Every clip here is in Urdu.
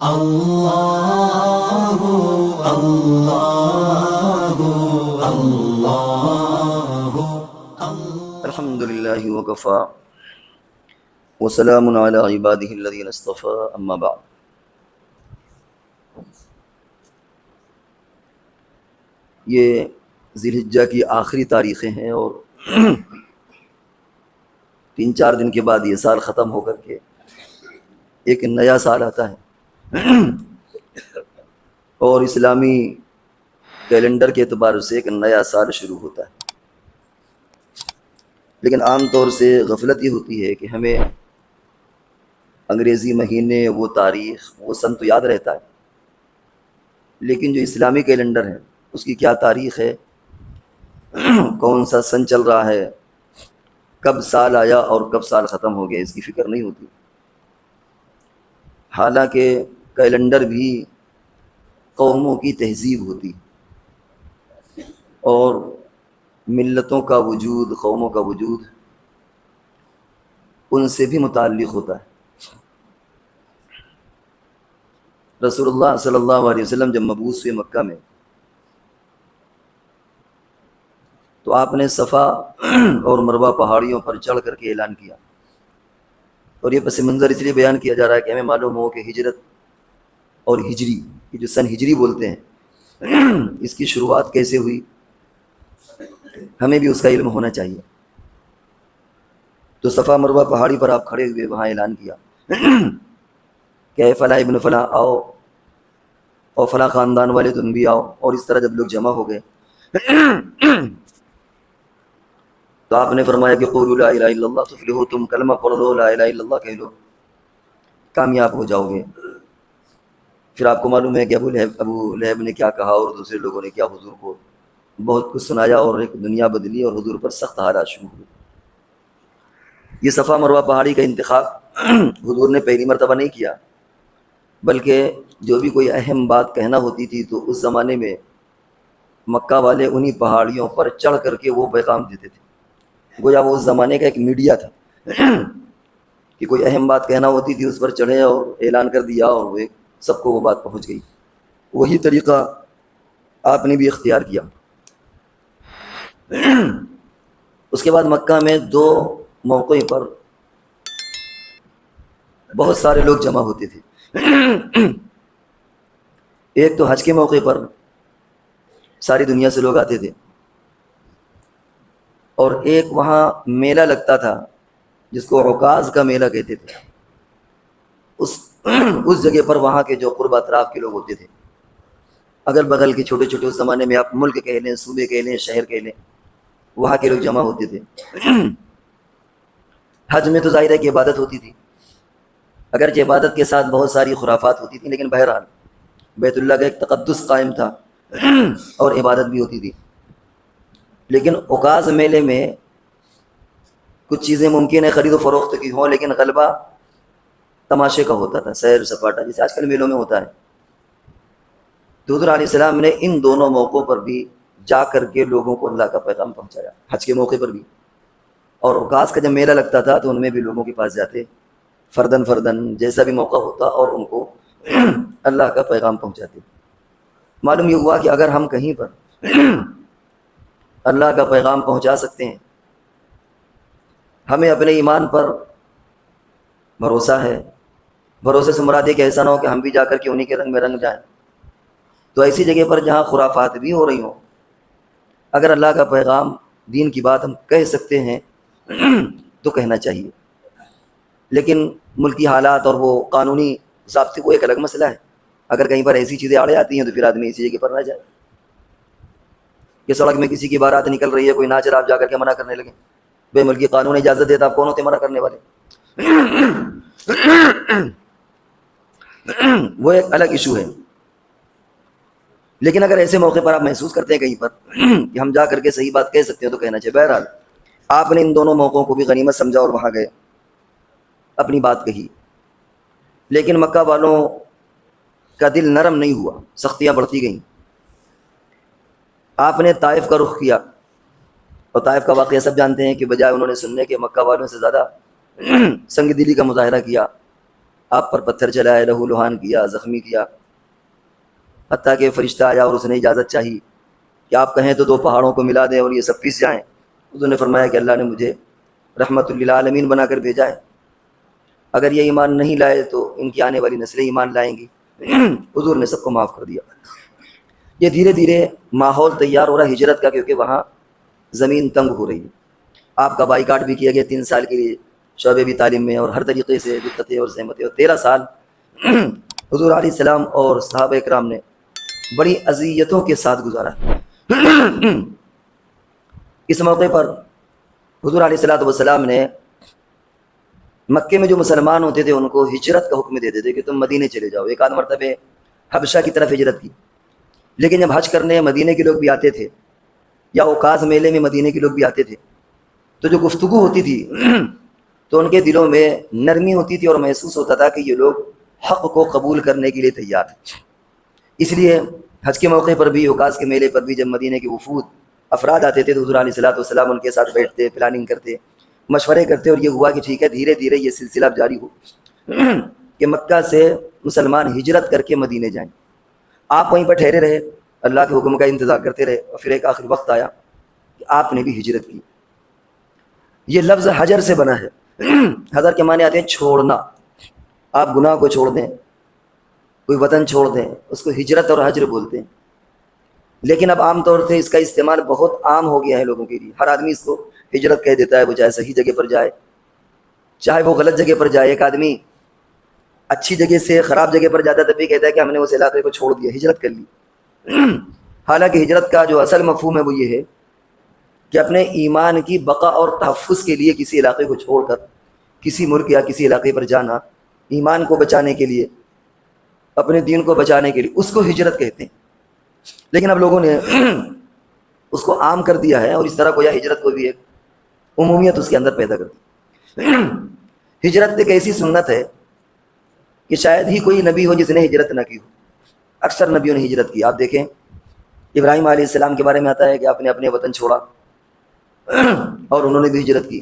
اللہ اللہ اللہ الحمد للہ وکفا وسلام علی عبادہ الذین اصطفی اما بعد. یہ ذی الحجہ کی آخری تاریخیں ہیں اور 3-4 دن کے بعد یہ سال ختم ہو کر کے ایک نیا سال آتا ہے اور اسلامی کیلنڈر کے اعتبار سے ایک نیا سال شروع ہوتا ہے. لیکن عام طور سے غفلت یہ ہوتی ہے کہ ہمیں انگریزی مہینے، وہ تاریخ، وہ سن تو یاد رہتا ہے، لیکن جو اسلامی کیلنڈر ہے اس کی کیا تاریخ ہے، کون سا سن چل رہا ہے، کب سال آیا اور کب سال ختم ہو گیا، اس کی فکر نہیں ہوتی. حالانکہ کیلنڈر بھی قوموں کی تہذیب ہوتی اور ملتوں کا وجود، قوموں کا وجود ان سے بھی متعلق ہوتا ہے. رسول اللہ صلی اللہ علیہ وسلم جب مبعوث ہوئے مکہ میں تو آپ نے صفا اور مروہ پہاڑیوں پر چڑھ کر کے اعلان کیا، اور یہ پس منظر اس لیے بیان کیا جا رہا ہے کہ ہمیں معلوم ہو کہ ہجرت اور ہجری، یہ جو سن ہجری بولتے ہیں، اس کی شروعات کیسے ہوئی، ہمیں بھی اس کا علم ہونا چاہیے. تو صفا مروہ پہاڑی پر آپ کھڑے ہوئے وہاں اعلان کیا کہ اے فلاں ابن فلاں آؤ، اور فلاں خاندان والے تم بھی آؤ. اور اس طرح جب لوگ جمع ہو گئے تو آپ نے فرمایا کہ قولوا لا الہ الا اللہ تفلحوا، تم کلمہ پڑھ لو، لا الہ الا اللہ کہہ لو، کامیاب ہو جاؤ گے. پھر آپ کو معلوم ہے کہ ابو لہب نے کیا کہا اور دوسرے لوگوں نے کیا حضور کو بہت کچھ سنایا، اور ایک دنیا بدلی اور حضور پر سخت حالات شروع ہوئے. یہ صفا مروہ پہاڑی کا انتخاب حضور نے پہلی مرتبہ نہیں کیا، بلکہ جو بھی کوئی اہم بات کہنا ہوتی تھی تو اس زمانے میں مکہ والے انہی پہاڑیوں پر چڑھ کر کے وہ پیغام دیتے تھے. گویا وہ اس زمانے کا ایک میڈیا تھا کہ کوئی اہم بات کہنا ہوتی تھی، اس پر چڑھے اور اعلان کر دیا اور وہ سب کو وہ بات پہنچ گئی. وہی طریقہ آپ نے بھی اختیار کیا. اس کے بعد مکہ میں 2 موقعوں پر بہت سارے لوگ جمع ہوتے تھے. ایک تو حج کے موقع پر ساری دنیا سے لوگ آتے تھے، اور ایک وہاں میلہ لگتا تھا جس کو عکاظ کا میلہ کہتے تھے. اس جگہ پر وہاں کے جو قرب اطراف کے لوگ ہوتے تھے، اگل بغل کے چھوٹے چھوٹے، اس زمانے میں آپ ملک کہہ لیں، صوبے کہہ لیں، شہر کہہ لیں، وہاں کے لوگ جمع ہوتے تھے. حج میں تو ظاہر ہے کہ عبادت ہوتی تھی، اگرچہ عبادت کے ساتھ بہت ساری خرافات ہوتی تھیں، لیکن بہرحال بیت اللہ کا ایک تقدس قائم تھا اور عبادت بھی ہوتی تھی. لیکن عکاظ میلے میں کچھ چیزیں ممکن ہے خرید و فروخت کی ہوں، لیکن غلبہ تماشے کا ہوتا تھا، سیر سپاٹا جیسے آج کل میلوں میں ہوتا ہے. تو حضور علیہ السلام نے ان دونوں موقعوں پر بھی جا کر کے لوگوں کو اللہ کا پیغام پہنچایا، حج کے موقع پر بھی، اور عکاظ کا جب میلہ لگتا تھا تو ان میں بھی لوگوں کے پاس جاتے فردن جیسا بھی موقع ہوتا اور ان کو اللہ کا پیغام پہنچاتے. معلوم یہ ہوا کہ اگر ہم کہیں پر اللہ کا پیغام پہنچا سکتے ہیں، ہمیں اپنے ایمان پر بھروسہ ہے. بھروسے سے مراد یہ کہ ایسا نہ ہو کہ ہم بھی جا کر کے انہی کے رنگ میں رنگ جائیں. تو ایسی جگہ پر جہاں خرافات بھی ہو رہی ہوں، اگر اللہ کا پیغام، دین کی بات ہم کہہ سکتے ہیں تو کہنا چاہیے. لیکن ملکی حالات اور وہ قانونی ضابطے وہ ایک الگ مسئلہ ہے. اگر کہیں پر ایسی چیزیں آڑے آتی ہیں تو پھر آدمی اسی جگہ پر نہ جائے. کہ سڑک میں کسی کی بارات نکل رہی ہے، کوئی ناچ رہا، آپ جا کر کے منع کرنے لگے، بے ملکی قانون اجازت دیتا، آپ کون ہوتے منع کرنے والے؟ وہ ایک الگ ایشو ہے. لیکن اگر ایسے موقع پر آپ محسوس کرتے ہیں کہیں پر کہ ہم جا کر کے صحیح بات کہہ سکتے ہیں تو کہنا چاہیے. بہرحال آپ نے ان دونوں موقعوں کو بھی غنیمت سمجھا اور وہاں گئے، اپنی بات کہی. لیکن مکہ والوں کا دل نرم نہیں ہوا، سختیاں بڑھتی گئیں. آپ نے طائف کا رخ کیا، اور طائف کا واقعہ سب جانتے ہیں کہ بجائے انہوں نے سننے کے مکہ والوں سے زیادہ سنگ دلی کا مظاہرہ کیا آپ پر پتھر چلائے، لہو لہان کیا، زخمی کیا، حتیٰ کہ فرشتہ آیا اور اس نے اجازت چاہی کہ آپ کہیں تو 2 پہاڑوں کو ملا دیں اور یہ سب پس جائیں۔ حضور نے فرمایا کہ اللہ نے مجھے رحمت للعالمین بنا کر بھیجا ہے، اگر یہ ایمان نہیں لائے تو ان کی آنے والی نسلیں ایمان لائیں گی۔ حضور نے سب کو معاف کر دیا۔ یہ دھیرے دھیرے ماحول تیار ہو رہا ہے ہجرت کا، کیونکہ وہاں زمین تنگ ہو رہی ہے۔ آپ کا بائیکاٹ بھی کیا گیا 3 سال کے لیے، شعبے بھی تعلیم میں اور ہر طریقے سے دقتیں اور زحمتیں، اور 13 سال حضور علیہ السلام اور صحابہ اکرام نے بڑی اذیتوں کے ساتھ گزارا۔ اس موقع پر حضور علیہ السلام نے مکے میں جو مسلمان ہوتے تھے ان کو ہجرت کا حکم دیتے تھے کہ تم مدینے چلے جاؤ۔ ایک آدھ مرتبہ حبشہ کی طرف ہجرت کی، لیکن جب حج کرنے مدینے کے لوگ بھی آتے تھے یا اوقاز میلے میں مدینے کے لوگ بھی آتے تھے تو جو گفتگو ہوتی تھی تو ان کے دلوں میں نرمی ہوتی تھی اور محسوس ہوتا تھا کہ یہ لوگ حق کو قبول کرنے کے لیے تیار ہیں۔ اس لیے حج کے موقع پر بھی، اوقاز کے میلے پر بھی جب مدینے کے وفود افراد آتے تھے تو حضور علیہ السلام ان کے ساتھ بیٹھتے، پلاننگ کرتے، مشورے کرتے، اور یہ ہوا کہ ٹھیک ہے، دھیرے دھیرے یہ سلسلہ جاری ہو کہ مکہ سے مسلمان ہجرت کر کے مدینے جائیں۔ آپ وہیں پر ٹھہرے رہے، اللہ کے حکم کا انتظار کرتے رہے، اور پھر ایک آخر وقت آیا کہ آپ نے بھی ہجرت کی۔ یہ لفظ حجر سے بنا ہے۔ حجر کے معنی آتے ہیں چھوڑنا۔ آپ گناہ کو چھوڑ دیں، کوئی وطن چھوڑ دیں، اس کو ہجرت اور حجر بولتے ہیں۔ لیکن اب عام طور سے اس کا استعمال بہت عام ہو گیا ہے لوگوں کے لیے، ہر آدمی اس کو ہجرت کہہ دیتا ہے، وہ چاہے صحیح جگہ پر جائے چاہے وہ غلط جگہ پر جائے۔ ایک آدمی اچھی جگہ سے خراب جگہ پر جاتا ہے تب بھی کہتا ہے کہ ہم نے اس علاقے کو چھوڑ دیا، ہجرت کر لی۔ حالانکہ ہجرت کا جو اصل مفہوم ہے وہ یہ ہے کہ اپنے ایمان کی بقا اور تحفظ کے لیے کسی علاقے کو چھوڑ کر کسی ملک یا کسی علاقے پر جانا، ایمان کو بچانے کے لیے، اپنے دین کو بچانے کے لیے، اس کو ہجرت کہتے ہیں۔ لیکن اب لوگوں نے اس کو عام کر دیا ہے اور اس طرح گویا ہجرت کو بھی ایک عمومیت اس کے اندر پیدا کر دی۔ ہجرت ایک ایسی سنت ہے کہ شاید ہی کوئی نبی ہو جس نے ہجرت نہ کی ہو۔ اکثر نبیوں نے ہجرت کی۔ آپ دیکھیں ابراہیم علیہ السلام کے بارے میں آتا ہے کہ آپ نے اپنے وطن چھوڑا اور انہوں نے بھی ہجرت کی۔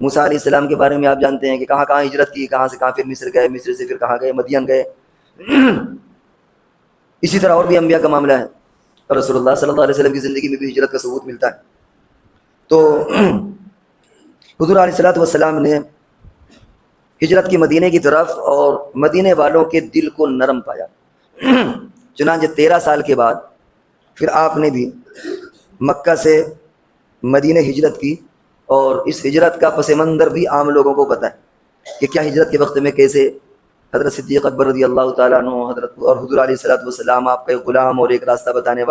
موسیٰ علیہ السلام کے بارے میں آپ جانتے ہیں کہ کہاں کہاں ہجرت کی، کہاں سے کہاں، پھر مصر گئے، مصر سے پھر کہاں گئے، مدین گئے۔ اسی طرح اور بھی انبیاء کا معاملہ ہے، اور رسول اللہ صلی اللہ علیہ وسلم کی زندگی میں بھی ہجرت کا ثبوت ملتا ہے۔ تو حضور علیہ السلام نے ہجرت کی مدینے کی طرف، اور مدینے والوں کے دل کو نرم پایا۔ چنانچہ 13 سال کے بعد پھر آپ نے بھی مکہ سے مدینے ہجرت کی، اور اس ہجرت کا پس منظر بھی عام لوگوں کو پتہ ہے کہ کیا ہجرت کے وقت میں کیسے حضرت صدیق اکبر رضی اللہ تعالیٰ عنہ حضرت اور حضور علیہ السلام آپ کا ایک غلام اور ایک راستہ بتانے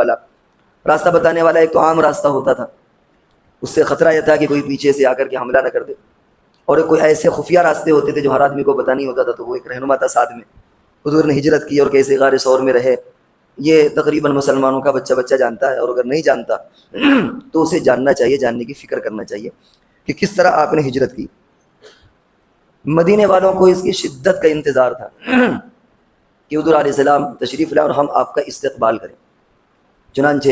والا ایک تو عام راستہ ہوتا تھا، اس سے خطرہ یہ تھا کہ کوئی پیچھے سے آ کر کے حملہ نہ کر دے، اور کوئی ایسے خفیہ راستے ہوتے تھے جو ہر آدمی کو پتہ نہیں ہوتا تھا، تو وہ ایک رہنما تھا ساتھ میں۔ حضور نے ہجرت کی اور کیسے غار ثور میں رہے، یہ تقریباً مسلمانوں کا بچہ جانتا ہے، اور اگر نہیں جانتا تو اسے جاننا چاہیے، جاننے کی فکر کرنا چاہیے کہ کس طرح آپ نے ہجرت کی۔ مدینے والوں کو اس کی شدت کا انتظار تھا کہ حضور علیہ السلام تشریف لائیں اور ہم آپ کا استقبال کریں۔ چنانچہ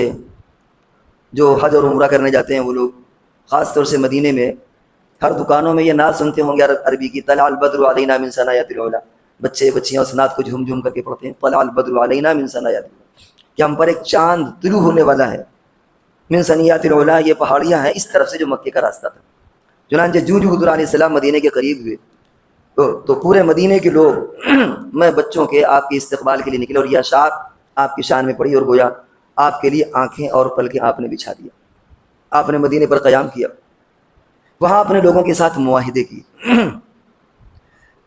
جو حج اور عمرہ کرنے جاتے ہیں وہ لوگ خاص طور سے مدینے میں ہر دکانوں میں یہ نعت سنتے ہوں گے عربی کی، طلع البدر علینا من ثنایات العلا۔ بچے بچیاں اس نعت کو جھوم جھوم کر کے پڑھتے ہیں، طلع البدر علینا من ثنایات العلا، کہ ہم پر ایک چاند طلوع ہونے والا ہے۔ من ثنیات العلا یہ پہاڑیاں ہیں اس طرف سے جو مکے کا راستہ تھا۔ چنانچہ جو حضور علیہ السلام مدینے کے قریب ہوئے تو پورے مدینے کے لوگ میں بچوں کے آپ کے استقبال کے لیے نکلے، اور یہ اشعار آپ کی شان میں پڑھی، اور گویا آپ کے لیے آنکھیں اور پلکیں آپ نے بچھا دیا۔ آپ نے مدینے پر قیام کیا، وہاں اپنے لوگوں کے ساتھ معاہدے کیے،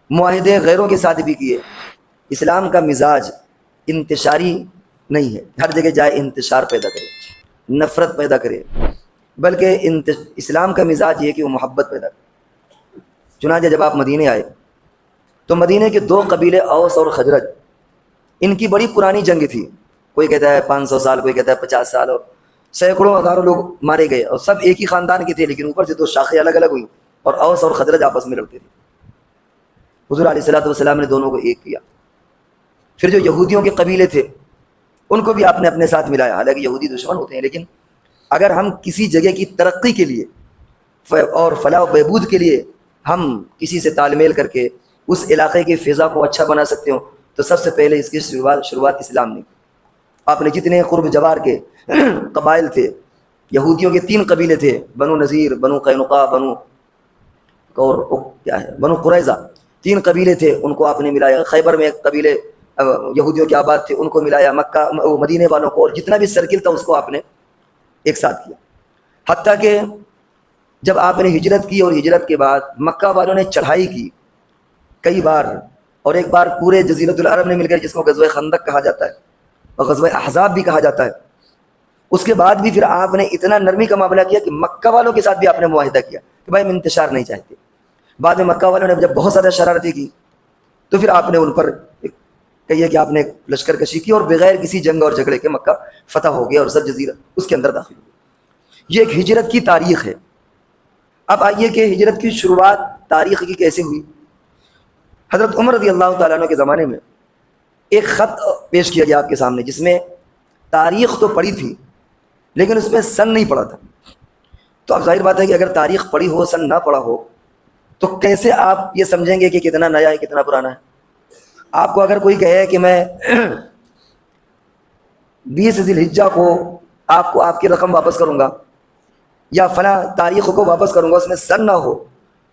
معاہدے غیروں کے ساتھ بھی کیے۔ اسلام کا مزاج انتشاری نہیں ہے، ہر جگہ جائے انتشار پیدا کرے، نفرت پیدا کرے، بلکہ اسلام کا مزاج یہ کہ وہ محبت پیدا کرے۔ چنانچہ جب آپ مدینے آئے تو مدینے کے 2 قبیلے اوس اور خزرج، ان کی بڑی پرانی جنگ تھی، کوئی کہتا ہے 500 سال، کوئی کہتا ہے 50 سال، اور سینکڑوں ہزاروں لوگ مارے گئے، اور سب ایک ہی خاندان کے تھے، لیکن اوپر سے 2 شاخیں الگ الگ ہوئی، اور اوس اور خزرج آپس میں لڑتے تھے۔ حضور علیہ السلام نے دونوں کو ایک کیا۔ پھر جو یہودیوں کے قبیلے تھے ان کو بھی آپ نے اپنے ساتھ ملایا، حالانکہ یہودی دشمن ہوتے ہیں، لیکن اگر ہم کسی جگہ کی ترقی کے لیے اور فلاح و بہبود کے لیے ہم کسی سے تال میل کر کے اس علاقے کی فضا کو اچھا بنا سکتے ہو تو سب سے پہلے اس کی شروعات اسلام نے. آپ نے جتنے قرب جوار کے قبائل تھے، یہودیوں کے 3 قبیلے تھے، بنو نذیر، بنو قینقاع، بنو قریظہ، 3 قبیلے تھے، ان کو آپ نے ملایا. خیبر میں ایک قبیلے یہودیوں کے آباد تھے، ان کو ملایا. مکہ مدینے والوں کو، اور جتنا بھی سرکل تھا اس کو آپ نے ایک ساتھ کیا. حتیٰ کہ جب آپ نے ہجرت کی اور ہجرت کے بعد مکہ والوں نے چڑھائی کی کئی بار، اور ایک بار پورے جزیرۃ العرب نے مل کر، جس کو غزوہ خندق کہا جاتا ہے اور غزوہ احزاب بھی کہا جاتا ہے، اس کے بعد بھی پھر آپ نے اتنا نرمی کا معاملہ کیا کہ مکہ والوں کے ساتھ بھی آپ نے معاہدہ کیا کہ بھائی ہم انتشار نہیں چاہتے. بعد میں مکہ والوں نے جب بہت زیادہ شرارتیں کی تو پھر آپ نے ان پر کہیے کہ آپ نے لشکر کشی کی، اور بغیر کسی جنگ اور جھگڑے کے مکہ فتح ہو گیا اور سب جزیرہ اس کے اندر داخل ہو گیا. یہ ایک ہجرت کی تاریخ ہے. اب آئیے کہ ہجرت کی شروعات تاریخ کی کیسے ہوئی. حضرت عمر رضی اللہ تعالیٰ عنہ کے زمانے میں ایک خط پیش کیا گیا آپ کے سامنے، جس میں تاریخ تو پڑھی تھی لیکن اس میں سن نہیں پڑا تھا. تو اب ظاہر بات ہے کہ اگر تاریخ پڑھی ہو، سن نہ پڑا ہو، تو کیسے آپ یہ سمجھیں گے کہ کتنا نیا ہے کتنا پرانا ہے. آپ کو اگر کوئی کہے کہ میں 20 ذی الحجہ کو آپ کی رقم واپس کروں گا یا فلاں تاریخ کو واپس کروں گا، اس میں سن نہ ہو،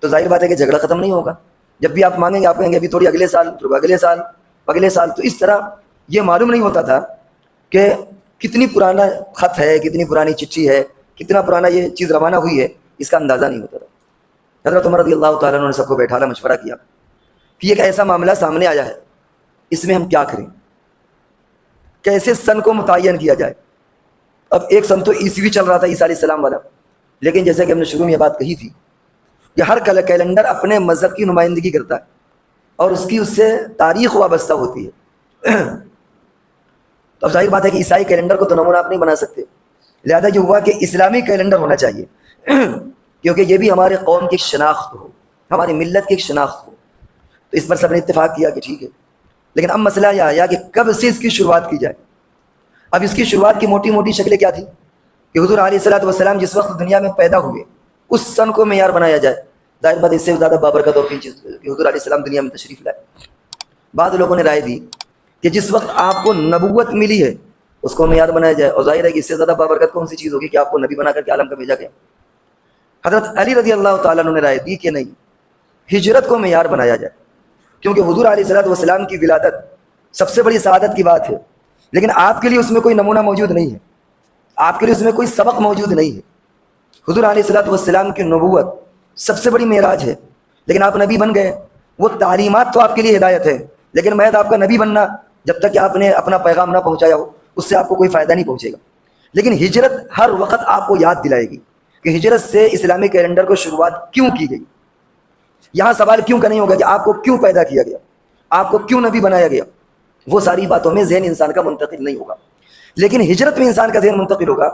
تو ظاہر بات ہے کہ جھگڑا ختم نہیں ہوگا. جب بھی آپ مانگیں گے آپ کہیں گے ابھی تھوڑی اگلے سال، اگلے سال، اگلے سال. تو اس طرح یہ معلوم نہیں ہوتا تھا کہ کتنی پرانا خط ہے، کتنی پرانی چٹھی ہے، کتنا پرانا یہ چیز روانہ ہوئی ہے، اس کا اندازہ نہیں ہوتا تھا. حضرت عمر رضی اللہ تعالیٰ عنہ نے سب کو بیٹھانا، مشورہ کیا کہ ایک ایسا معاملہ سامنے آیا ہے، اس میں ہم کیا کریں، کیسے سن کو متعین کیا جائے. اب ایک سن تو عیسوی چل رہا تھا، عیسیٰ علیہ السلام والا، لیکن جیسے کہ ہم نے شروع میں یہ بات کہی تھی کہ ہر کیلنڈر اپنے مذہب کی نمائندگی کرتا ہے اور اس سے تاریخ وابستہ ہوتی ہے. تو اب ظاہر بات ہے کہ عیسائی کیلنڈر کو تو نمونہ آپ نہیں بنا سکتے، لہذا یہ ہوا کہ اسلامی کیلنڈر ہونا چاہیے کیونکہ یہ بھی ہمارے قوم کی ایک شناخت ہو، ہماری ملت کی ایک شناخت ہو. تو اس پر سب نے اتفاق کیا کہ ٹھیک ہے. لیکن اب مسئلہ یہ آیا کہ کب سے اس کی شروعات کی جائے. اب اس کی شروعات کی موٹی موٹی شکلیں کیا تھی کہ حضور علیہ الصلوۃ والسلام جس وقت دنیا میں پیدا ہوئے اس سن کو معیار بنایا جائے. ظاہر بات اس سے زیادہ بابرکت اور کی چیز کہ حضور علیہ السلام دنیا میں تشریف لائے. بعض لوگوں نے رائے دی کہ جس وقت آپ کو نبوت ملی ہے اس کو معیار بنایا جائے، اور ظاہر ہے کہ اس سے زیادہ بابرکت کون سی چیز ہوگی کہ آپ کو نبی بنا کر کے عالم کا بھیجا گیا. حضرت علی رضی اللہ تعالیٰ عنہ نے رائے دی کہ نہیں، ہجرت کو معیار بنایا جائے، کیونکہ حضور علیہ الصلوۃ والسلام کی ولادت سب سے بڑی سعادت کی بات ہے، لیکن آپ کے لیے اس میں کوئی نمونہ موجود نہیں ہے، آپ کے لیے اس میں کوئی سبق موجود نہیں ہے. حضور علیہ الصلوۃ والسلام کی نبوت سب سے بڑی معراج ہے، لیکن آپ نبی بن گئے. وہ تعلیمات تو آپ کے لیے ہدایت ہے، لیکن محض آپ کا نبی بننا جب تک کہ آپ نے اپنا پیغام نہ پہنچایا ہو اس سے آپ کو کوئی فائدہ نہیں پہنچے گا. لیکن ہجرت ہر وقت آپ کو یاد دلائے گی کہ ہجرت سے اسلامی کیلنڈر کو شروعات کیوں کی گئی. یہاں سوال کیوں کا نہیں ہوگا کہ آپ کو کیوں پیدا کیا گیا، آپ کو کیوں نبی بنایا گیا. وہ ساری باتوں میں ذہن انسان کا منتقل نہیں ہوگا، لیکن ہجرت میں انسان کا ذہن منتقل ہوگا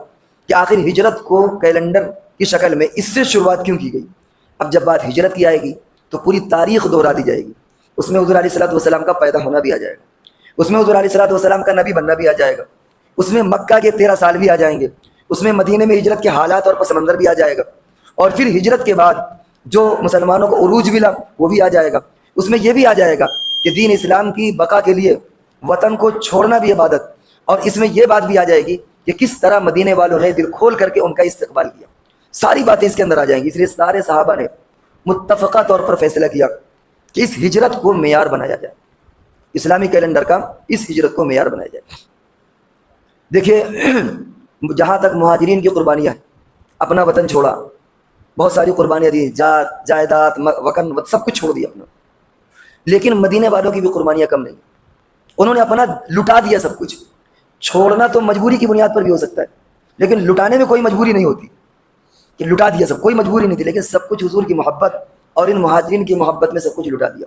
کہ آخر ہجرت کو کیلنڈر کی شکل میں اس سے شروعات کیوں کی گئی. اب جب بات ہجرت کی آئے گی تو پوری تاریخ دہرا دی جائے گی. اس میں حضور علیہ الصلوۃ والسلام کا پیدا ہونا بھی آ جائے گا، اس میں حضور علیہ الصلوۃ والسلام کا نبی بننا بھی آ جائے گا، اس میں مکہ کے 13 سال بھی آ جائیں گے، اس میں مدینے میں ہجرت کے حالات اور پس منظر بھی آ جائے گا، اور پھر ہجرت کے بعد جو مسلمانوں کو عروج ملا وہ بھی آ جائے گا. اس میں یہ بھی آ جائے گا کہ دین اسلام کی بقا کے لیے وطن کو چھوڑنا بھی عبادت، اور اس میں یہ بات بھی آ جائے گی کہ کس طرح مدینے والوں نے دل کھول کر کے ان کا استقبال کیا. ساری باتیں اس کے اندر آ جائیں گی. اس لیے سارے صحابہ نے متفقہ طور پر فیصلہ کیا کہ اس ہجرت کو معیار بنایا جائے، اسلامی کیلنڈر کا اس ہجرت کو معیار بنایا جائے. دیکھیے جہاں تک مہاجرین کی قربانیاں ہیں، اپنا وطن چھوڑا، بہت ساری قربانیاں دی، جائیداد، وطن سب کچھ چھوڑ دیا اپنا. لیکن مدینے والوں کی بھی قربانیاں کم نہیں، انہوں نے اپنا لٹا دیا سب کچھ. چھوڑنا تو مجبوری کی بنیاد پر بھی ہو سکتا ہے، لیکن لٹانے میں کوئی مجبوری نہیں ہوتی کہ لٹا دیا سب، کوئی مجبوری نہیں تھی، لیکن سب کچھ حضور کی محبت اور ان مہاجرین کی محبت میں سب کچھ لٹا دیا.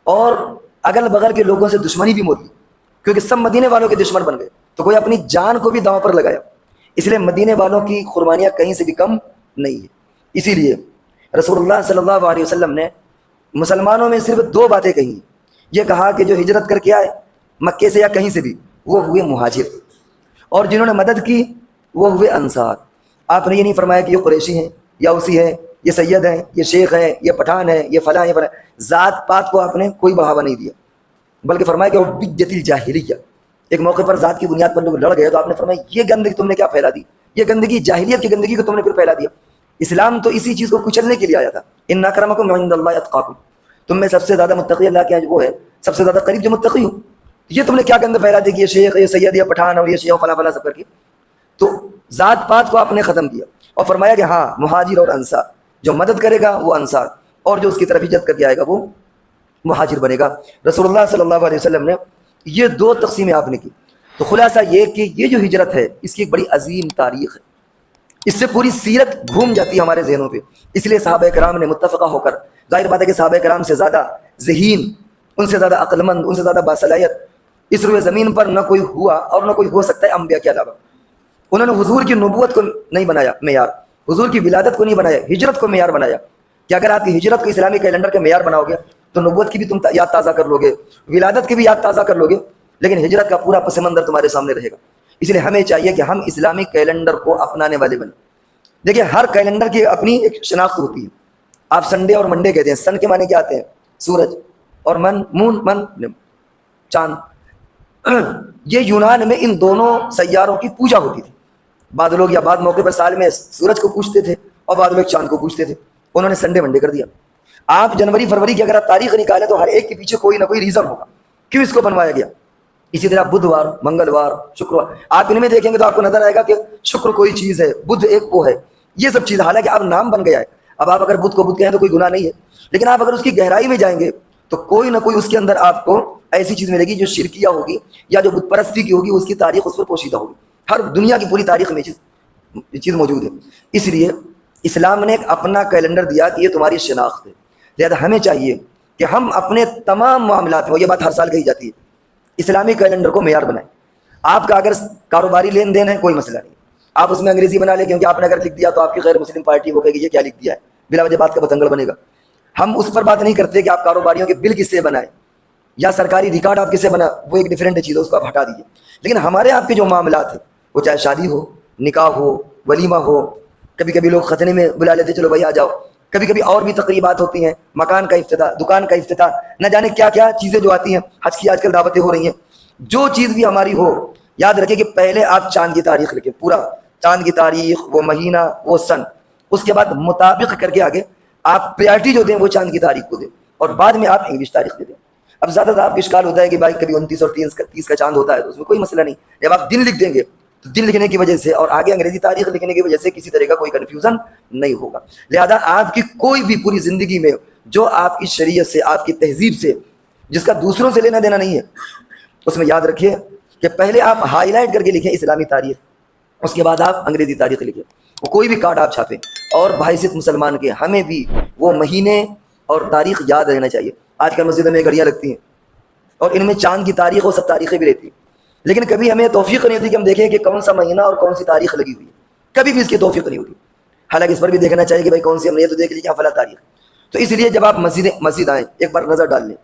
اور اگل بغل کے لوگوں سے دشمنی بھی مول لی، کیونکہ سب مدینے والوں کے دشمن بن گئے تو کوئی اپنی جان کو بھی داؤں پر لگایا. اس لیے مدینے والوں کی قربانیاں کہیں سے بھی کم نہیں ہے. اسی لیے رسول اللہ صلی اللہ علیہ وسلم نے مسلمانوں میں صرف 2 باتیں کہی. یہ کہا کہ جو ہجرت کر کے آئے مکے سے یا کہیں سے بھی وہ ہوئے مہاجر، اور جنہوں نے مدد کی وہ ہوئے انصار. آپ نے یہ نہیں فرمایا کہ یہ قریشی ہیں یا اسی ہے یہ سید ہیں، یہ شیخ ہیں، یہ پٹھان ہیں، یہ فلاں یہ فلاں. ذات پات کو آپ نے کوئی بڑھاوا نہیں دیا، بلکہ فرمایا کہ وہ بدعت الجاہلیہ. ایک موقع پر ذات کی بنیاد پر لوگ لڑ گئے تو آپ نے فرمایا یہ گندگی تم نے کیا پھیلا دی، یہ گندگی جاہلیت کی گندگی کو تم نے پھر پھیلا دیا. اسلام تو اسی چیز کو کچلنے کے لیے آیا تھا. ان اکرمکم عند اللہ اتقاکم، تم میں سب سے زیادہ متقی اللہ کے وہ ہے، سب سے زیادہ قریب جو متقی ہو. یہ تم نے کیا گند پھیلا دی کہ یہ شیخ، یہ سید، یہ پٹھان اور یہ شیخ فلاں فلاں سب کر کے. تو ذات پات کو آپ نے ختم کیا اور فرمایا کہ ہاں مہاجر اور انصار، جو مدد کرے گا وہ انصار، اور جو اس کی طرف ہجرت کر کے آئے گا وہ مہاجر بنے گا. رسول اللہ صلی اللہ علیہ وسلم نے یہ دو تقسیمیں آپ نے کی. تو خلاصہ یہ کہ یہ جو ہجرت ہے اس کی ایک بڑی عظیم تاریخ ہے، اس سے پوری سیرت گھوم جاتی ہے ہمارے ذہنوں پہ. اس لیے صحابہ کرام نے متفقہ ہو کر، ظاہر بات ہے کہ صحابہ کرام سے زیادہ ذہین، ان سے زیادہ عقل مند، ان سے زیادہ باصلاحیت اس روئے زمین پر نہ کوئی ہوا اور نہ کوئی ہو سکتا ہے انبیاء کے علاوہ. انہوں نے حضور کی نبوت کو نہیں بنایا معیار، حضور کی ولادت کو نہیں بنایا، ہجرت کو معیار بنایا. کہ اگر آپ کی ہجرت کو اسلامی کیلنڈر کے معیار بناؤ گے تو نبوت کی بھی تم یاد تازہ کر لو گے، ولادت کی بھی یاد تازہ کر لو گے، لیکن ہجرت کا پورا پس منظر تمہارے سامنے رہے گا. اس لیے ہمیں چاہیے کہ ہم اسلامی کیلنڈر کو اپنانے والے بنیں. دیکھیں ہر کیلنڈر کی اپنی ایک شناخت ہوتی ہے. آپ سنڈے اور منڈے کہتے ہیں، سن کے معنی کیا آتے ہیں؟ سورج، اور من چاند. یہ یونان میں ان دونوں سیاروں کی پوجا ہوتی تھی. بعض لوگ یا بعض موقع پر سال میں سورج کو پوجتے تھے اور بعض لوگ چاند کو پوجتے تھے. انہوں نے سنڈے منڈے کر دیا. آپ جنوری فروری کی اگر آپ تاریخ نکالیں تو ہر ایک کے پیچھے کوئی نہ کوئی ریزن ہوگا کیوں اس کو بنوایا گیا. اسی طرح بدھوار، منگلوار، شکروار، آپ ان میں دیکھیں گے تو آپ کو نظر آئے گا کہ شکر کوئی چیز ہے، بدھ ایک وہ ہے. یہ سب چیز حالانکہ اب نام بن گیا ہے. اب آپ اگر بدھ کو بدھ کہیں تو کوئی گناہ نہیں ہے، لیکن آپ اگر اس کی گہرائی میں جائیں گے تو کوئی نہ کوئی اس کے اندر آپ کو ایسی چیز ملے گی جو شرکیہ ہوگی یا جو بت پرستی کی ہوگی، اس کی تاریخ اس پر پوشیدہ ہوگی. ہر دنیا کی پوری تاریخ میں چیز موجود ہے. اس لیے اسلام نے ایک اپنا کیلنڈر دیا کہ یہ تمہاری شناخت ہے. لہذا ہمیں چاہیے کہ ہم اپنے تمام معاملات میں، یہ بات ہر سال کہی جاتی ہے، اسلامی کیلنڈر کو معیار بنائیں. آپ کا اگر کاروباری لین دین ہے کوئی مسئلہ نہیں، آپ اس میں انگریزی بنا لیں، کیونکہ آپ نے اگر لکھ دیا تو آپ کی غیر مسلم پارٹی وہ کہے گی یہ کیا لکھ دیا ہے، بلا وجہ بات کا بتنگڑ بنے گا. ہم اس پر بات نہیں کرتے کہ آپ کاروباریوں کے بل کس سے بنائیں یا سرکاری ریکارڈ آپ کس سے بنا، وہ ایک ڈیفرنٹ چیز ہے، اس کو آپ ہٹا دیجیے. لیکن ہمارے آپ کے جو معاملات ہیں، وہ چاہے شادی ہو، نکاح ہو، ولیمہ ہو، کبھی کبھی لوگ ختنے میں بلا لیتے چلو بھائی آ جاؤ، کبھی کبھی اور بھی تقریبات ہوتی ہیں، مکان کا افتتاح، دکان کا افتتاح، نہ جانے کیا کیا چیزیں جو آتی ہیں، حج کی آج کل دعوتیں ہو رہی ہیں. جو چیز بھی ہماری ہو، یاد رکھیں کہ پہلے آپ چاند کی تاریخ لکھیں، پورا چاند کی تاریخ، وہ مہینہ، وہ سن، اس کے بعد مطابق کر کے آگے آپ پریارٹی جو دیں وہ چاند کی تاریخ کو دیں، اور بعد میں آپ انگلش تاریخ دے دیں. اب زیادہ تر آپ کو اشکال ہوتا ہے کہ بھائی کبھی 29 اور 30 کا چاند ہوتا ہے، تو اس میں کوئی مسئلہ نہیں. جب آپ دن لکھ دیں گے تو دن لکھنے کی وجہ سے اور آگے انگریزی تاریخ لکھنے کی وجہ سے کسی طرح کا کوئی کنفیوژن نہیں ہوگا. لہذا آپ کی کوئی بھی پوری زندگی میں جو آپ کی شریعت سے، آپ کی تہذیب سے، جس کا دوسروں سے لینا دینا نہیں ہے، اس میں یاد رکھیے کہ پہلے آپ ہائی لائٹ کر کے لکھیں اسلامی تاریخ، اس کے بعد آپ انگریزی تاریخ لکھیں. وہ کوئی بھی کارڈ آپ چھاپیں، اور بحیثیت مسلمان کے ہمیں بھی وہ مہینے اور تاریخ یاد رہنا چاہیے. آج کل مسجدوں میں گھڑیاں لگتی ہیں اور ان میں چاند کی تاریخ اور سب تاریخیں بھی رہتی ہیں، لیکن کبھی ہمیں توفیق نہیں ہوتی کہ ہم دیکھیں کہ کون سا مہینہ اور کون سی تاریخ لگی ہوئی ہے. کبھی بھی اس کی توفیق نہیں ہوتی. حالانکہ اس پر بھی دیکھنا چاہیے کہ بھائی کون سی ہم نے تو دیکھ لیجیے فلاں تاریخ. تو اس لیے جب آپ مسجد آئیں ایک بار نظر ڈال لیں.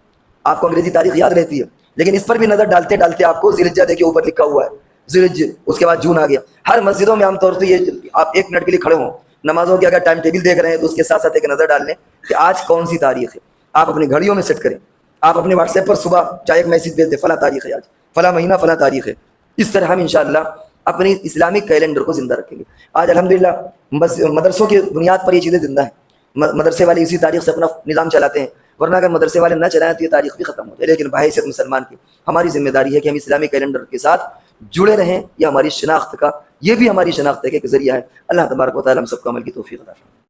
آپ کو انگریزی تاریخ یاد رہتی ہے، لیکن اس پر بھی نظر ڈالتے ڈالتے آپ کو ذی الحجہ دیکھیے اوپر لکھا ہوا ہے ذی، اس کے بعد جون آ گیا. ہر مسجدوں میں عام طور سے یہ آپ 1 منٹ کے لیے کھڑے ہوں، نمازوں کے اگر ٹائم ٹیبل دیکھ رہے ہیں تو اس کے ساتھ ساتھ ایک نظر ڈال لیں کہ آج کون سی تاریخ ہے. آپ اپنی گھڑیوں میں سیٹ کریں. آپ اپنے واٹس ایپ پر صبح چاہے ایک میسج بھیج دیں، فلاں تاریخ ہے آج، فلاں مہینہ فلاں تاریخ ہے. اس طرح ہم انشاءاللہ اپنی اسلامک کیلنڈر کو زندہ رکھیں گے. آج الحمدللہ مدرسوں کی بنیاد پر یہ چیزیں زندہ ہیں. مدرسے والے اسی تاریخ سے اپنا نظام چلاتے ہیں، ورنہ اگر مدرسے والے نہ چلائیں تو یہ تاریخ بھی ختم ہو جائے. لیکن بحیثیت مسلمان کی ہماری ذمہ داری ہے کہ ہم اسلامی کیلنڈر کے ساتھ جڑے رہیں. یہ ہماری شناخت کا، یہ بھی ہماری شناخت کا ایک ذریعہ ہے. اللہ تبارک و تعالی ہم سب کو عمل کی توفیق عطا فرمائے.